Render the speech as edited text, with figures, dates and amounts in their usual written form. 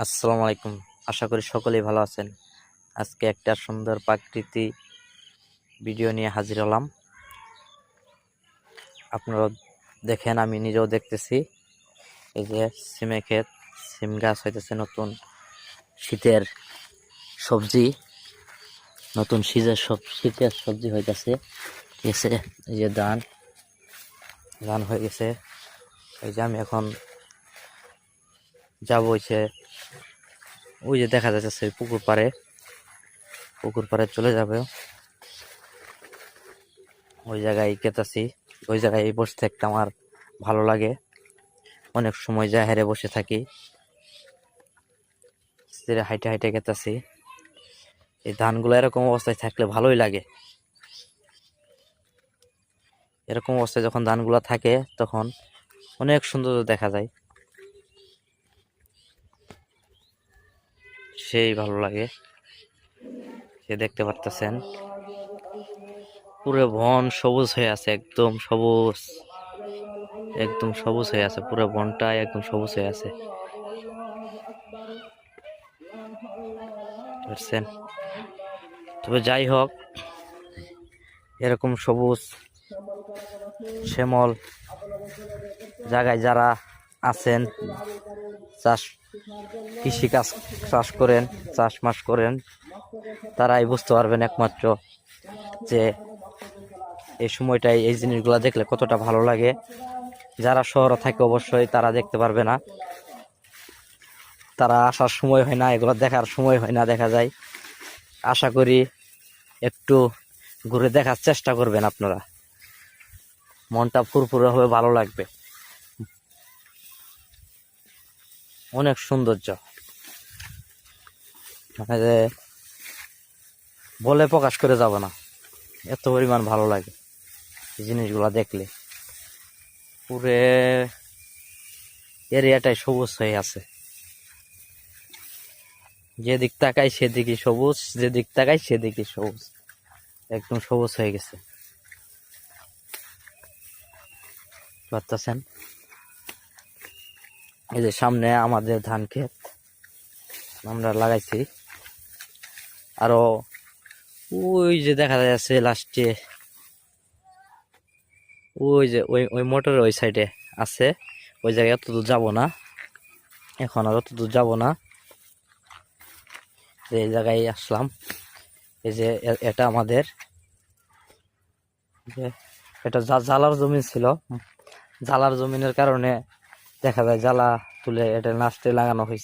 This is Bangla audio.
আসসালামু আলাইকুম। আশা করি সকলেই ভালো আছেন। আজকে একটা সুন্দর প্রাকৃতিক ভিডিও নিয়ে হাজির হলাম। আপনারা দেখেন, আমি নিজেও দেখতেছি। এই যে সিমে ক্ষেত, সিম গাছ হইতেছে, নতুন শীতের সবজি, নতুন শীতের সবজি হইতেছে। গেছে এই যে ধান ধান হয়ে গেছে। এই যে আমি এখন যাবো হইছে, ওই যে দেখা যাচ্ছে পুকুর পাড়ে চলে যাবে। ওই জায়গায় কেতাছি, ওই জায়গায় বসে থাকতে আমার ভালো লাগে। অনেক সময় যায় হেরে বসে থাকি, হাইটে হাইটে কেতাছি। এই ধানগুলো এরকম অবস্থায় থাকলে ভালোই লাগে। এরকম অবস্থায় যখন ধানগুলো থাকে তখন অনেক সুন্দর দেখা যায়, সেই ভালো লাগে। সে দেখতে পারতেছেন পুরো বন সবুজ হয়ে আছে, একদম সবুজ, একদম সবুজ হয়ে আছে। পুরো বনটা একদম সবুজ হয়ে আছে, বুঝছেন? তবে যাই হোক, এরকম সবুজ শ্যামল জায়গায় যারা আছেন, কৃষিকাজ চাষবাস করেন, তারাই বুঝতে পারবেন একমাত্র যে এই সময়টাই এই জিনিসগুলো দেখলে কতটা ভালো লাগে। যারা শহরে থাকে অবশ্যই তারা দেখতে পারবে না, তারা আসার সময় হয় না, এগুলো দেখার সময় হয় না, দেখা যায়। আশা করি একটু ঘুরে দেখার চেষ্টা করবেন আপনারা, মনটা ফুরফুরে হবে, ভালো লাগবে। অনেক সৌন্দর্য, মানে যে বলে প্রকাশ করে যাব না, এত পরিমাণ ভালো লাগে এই জিনিসগুলো দেখলে। পুরে এরিয়াটাই সবুজ হয়ে আছে, যেদিক তাকাই সেদিকে সবুজ, যেদিক তাকাই সেদিকে সবুজ, একদম সবুজ হয়ে গেছে, বুঝতেছেন? এই যে সামনে আমাদের ধান ক্ষেত আমরা লাগাইছি, আরো ওই যে দেখা যাচ্ছে লাস্টে ওই যে ওই মোটরের ওই সাইডে আছে। ওই জায়গায় অত দূর যাবো না, এখন আর অত দূর যাবো না। এই জায়গায় আসলাম। এই যে এটা আমাদের, এটা জালার জমি ছিল। জালার জমিনের কারণে দেখা যায় জ্বালা তুলে এটা লাস্টে লাগানো হয়েছে।